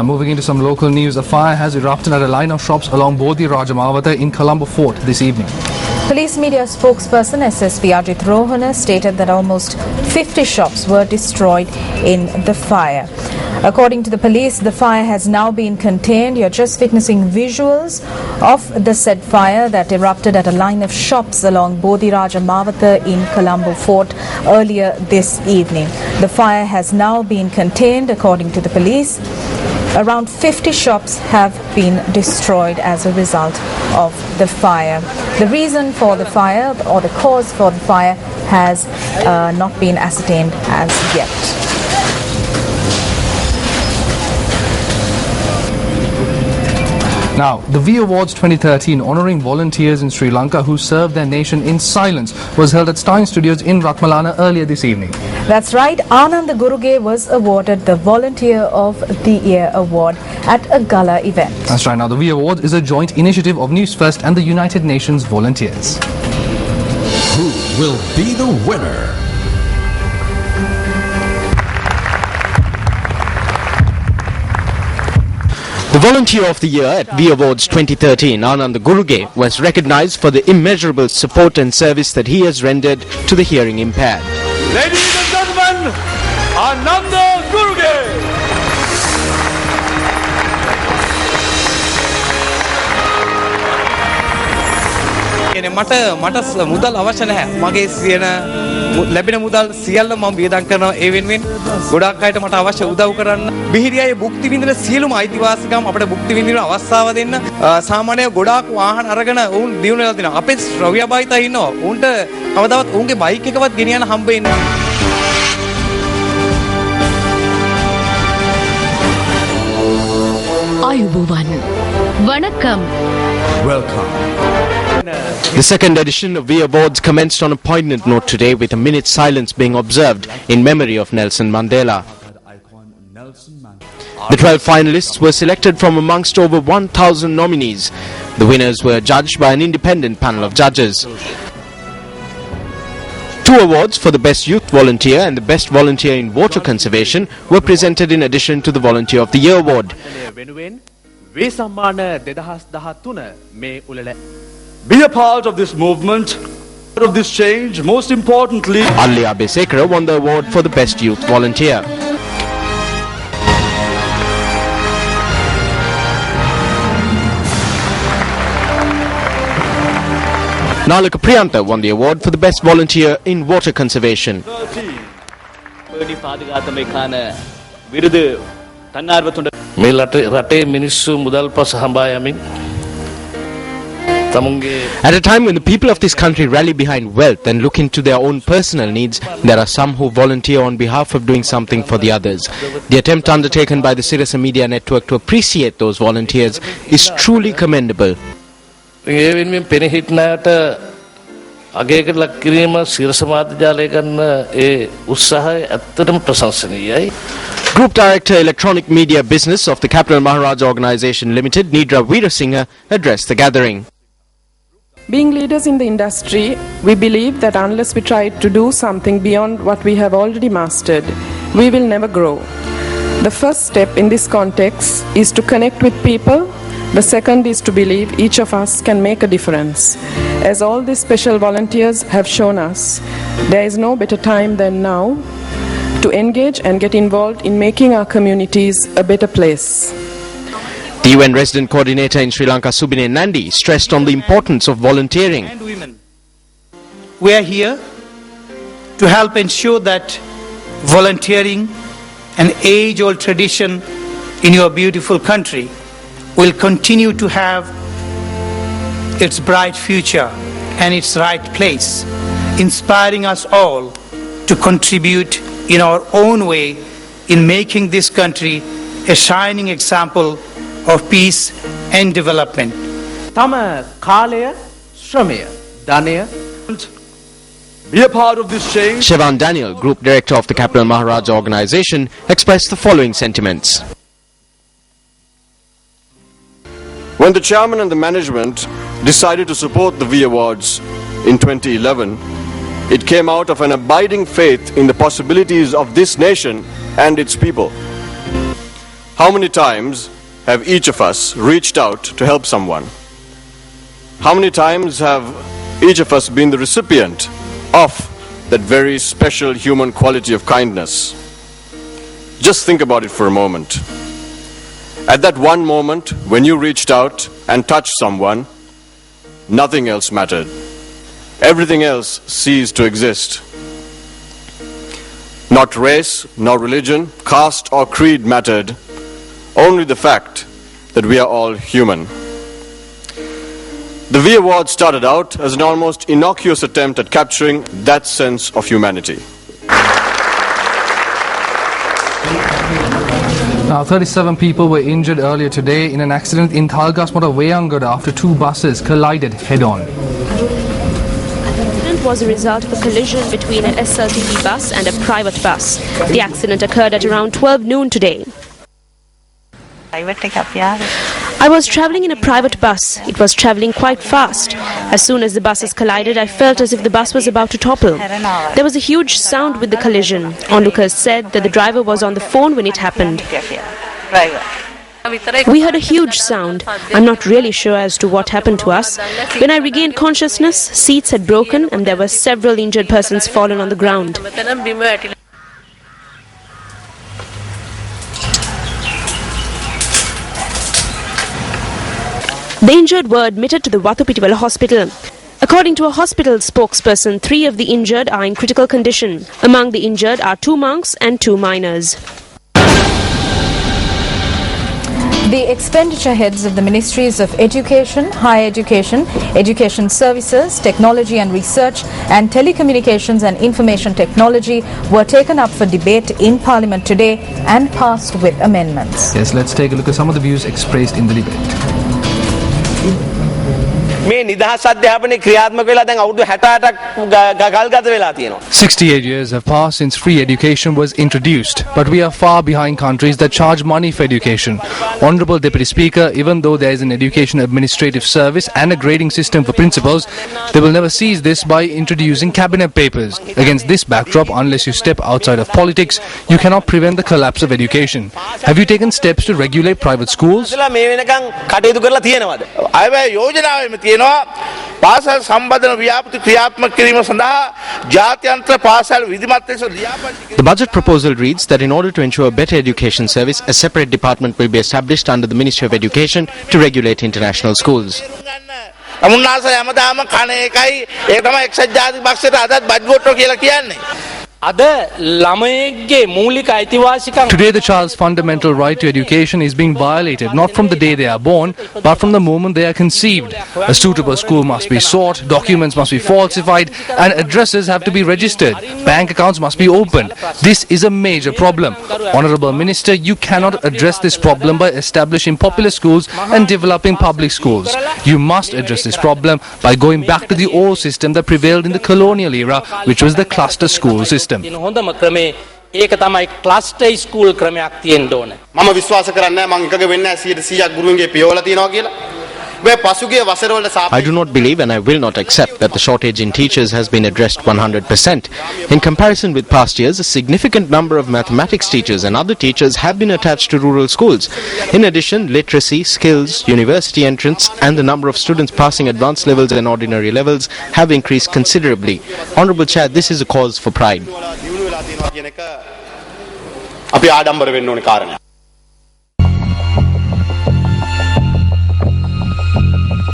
Now moving into some local news, a fire has erupted at a line of shops along Bodhi Rajamavata in Colombo Fort this evening. Police media spokesperson SSP Ajit Rohana stated that almost 50 shops were destroyed in the fire. According to the police, the fire has now been contained. You're just witnessing visuals of the said fire that erupted at a line of shops along Bodhi Rajamavata in Colombo Fort earlier this evening. The fire has now been contained, according to the police. Around 50 shops have been destroyed as a result of the fire. The reason for the fire or the cause for the fire has not been ascertained as yet. Now, the V Awards 2013 honouring volunteers in Sri Lanka who served their nation in silence was held at Stein Studios in Ratmalana earlier this evening. That's right, Anand Guruge was awarded the Volunteer of the Year award at a gala event. That's right. Now, the V Awards is a joint initiative of Newsfirst and the United Nations volunteers. Who will be the winner? The Volunteer of the Year at V Awards 2013, Anand Guruge, was recognized for the immeasurable support and service that he has rendered to the hearing impaired. Ladies and gentlemen, Anand Guruge! මට මුදල් අවශ්‍ය නැහැ. මගේ සියන ලැබෙන මුදල් සියල්ල මම වියදම් කරනවා ඒ වෙනුවෙන් ගොඩාක් අයට මට අවශ්‍ය උදව් කරන්න. බිහිරියාවේ භුක්ති විඳින සියලුම අයිතිවාසිකම් අපිට භුක්ති විඳින අවස්ථාව දෙන්න සාමාන්‍ය ගොඩාක් වාහන අරගෙන වුන් දියුණු වෙලා තිනවා. අපේ ශ්‍රව්‍ය බයිතා ඉන්නවා. උන්ට කවදාවත් උන්ගේ බයික් එකවත් ගෙනියන්න හම්බ වෙන්නේ නැහැ. ආයුබෝවන්. වණකම්. Welcome. The second edition of V Awards commenced on a poignant note today with a minute's silence being observed in memory of Nelson Mandela. The 12 finalists were selected from amongst over 1,000 nominees. The winners were judged by an independent panel of judges. 2 awards for the Best Youth Volunteer and the Best Volunteer in Water Conservation were presented in addition to the Volunteer of the Year award. Be a part of this movement, of this change, most importantly. Ali Abesekara won the award for the Best Youth Volunteer. Nalaka Priyanta won the award for the Best Volunteer in Water Conservation. At a time when the people of this country rally behind wealth and look into their own personal needs, there are some who volunteer on behalf of doing something for the others. The attempt undertaken by the Sirasa Media Network to appreciate those volunteers is truly commendable. Group Director Electronic Media Business of the Capital Maharaja Organisation Limited, Nidra Veerasinghe, addressed the gathering. Being leaders in the industry, we believe that unless we try to do something beyond what we have already mastered, we will never grow. The first step in this context is to connect with people. The second is to believe each of us can make a difference. As all these special volunteers have shown us, there is no better time than now to engage and get involved in making our communities a better place. The UN Resident Coordinator in Sri Lanka, Subine Nandi, stressed on the importance of volunteering. And women. We are here to help ensure that volunteering, an age-old tradition in your beautiful country, will continue to have its bright future and its right place, inspiring us all to contribute in our own way in making this country a shining example of peace and development. තම කාලය ශ්‍රමය ධනය Be a part of this change. Shevan Daniel, Group Director of the Capital Maharaja Organisation, expressed the following sentiments. When the chairman and the management decided to support the V Awards in 2011, it came out of an abiding faith in the possibilities of this nation and its people. how many times have each of us reached out to help someone? How many times have each of us been the recipient of that very special human quality of kindness? Just think about it for a moment. At that one moment when you reached out and touched someone, nothing else mattered. Everything else ceased to exist. Not race, nor religion, caste or creed mattered. Only the fact that we are all human. The V Award started out as an almost innocuous attempt at capturing that sense of humanity. Now, 37 people were injured earlier today in an accident in Thalgasmata, Weyangada after two buses collided head-on. The accident was a result of a collision between an SLTP bus and a private bus. The accident occurred at around 12 noon today. I was travelling in a private bus. It was travelling quite fast. As soon as the buses collided, I felt as if the bus was about to topple. There was a huge sound with the collision. Onlookers said that the driver was on the phone when it happened. We heard a huge sound. I'm not really sure as to what happened to us. When I regained consciousness, seats had broken and there were several injured persons fallen on the ground. The injured were admitted to the Watupitiwala hospital. According to a hospital spokesperson, 3 of the injured are in critical condition. Among the injured are 2 monks and 2 minors. The expenditure heads of the Ministries of Education, Higher Education, Education Services, Technology and Research and Telecommunications and Information Technology were taken up for debate in Parliament today and passed with amendments. Yes, let's take a look at some of the views expressed in the debate. මේ නිදහස් අධ්‍යාපනයේ ක්‍රියාත්මක වෙලා දැන් අවුරුදු 68ක් ගල් ගත වෙලා තියෙනවා. 68 years have passed since free education was introduced, but we are far behind countries that charge money for education. Honourable Deputy Speaker, even though there is an education administrative service and a grading system for principals, they will never cease this by introducing cabinet papers. Against this backdrop, unless you step outside of politics, you cannot prevent the collapse of education. Have you taken steps to regulate private schools? මේ වෙනකන් කටයුතු කරලා තියෙනවද? අයවැය යෝජනාවෙම තියෙනවා පාසල් සම්බන්ධන ව්‍යාපෘති ක්‍රියාත්මක කිරීම සඳහා ජාත්‍යන්තර පාසල් විධිමත් ලෙස ලියාපදිංචි. The budget proposal reads that in order to ensure a better education service, a separate department will be established under the Ministry of Education to regulate international schools. අමුන්නාස හැමදාම කණ එකයි ඒක තමයි එක්සත් ජාතික පක්ෂයට අදත් බඩ්ගොට්ටෝ කියලා කියන්නේ. Today the child's fundamental right to education is being violated, not from the day they are born, but from the moment they are conceived. A suitable school must be sought, documents must be falsified, and addresses have to be registered. Bank accounts must be opened. This is a major problem. Honourable Minister, you cannot address this problem by establishing popular schools and developing public schools. You must address this problem by going back to the old system that prevailed in the colonial era, which was the cluster school system. හොඳම ක්‍රමේ ඒක තමයි cluster school ක්‍රමයක් තියෙන්න ඕනේ. මම විශ්වාස කරන්නේ මම එකක වෙන්නේ 100% ගුරුන්ගේ පියවල තියනවා කියලා. I do not believe and I will not accept that the shortage in teachers has been addressed 100%. In comparison with past years, a significant number of mathematics teachers and other teachers have been attached to rural schools. In addition, literacy, skills, university entrance and the number of students passing advanced levels and ordinary levels have increased considerably. Honourable Chair, this is a cause for pride. අපි ආඩම්බර වෙන්න ඕනේ කාරණා.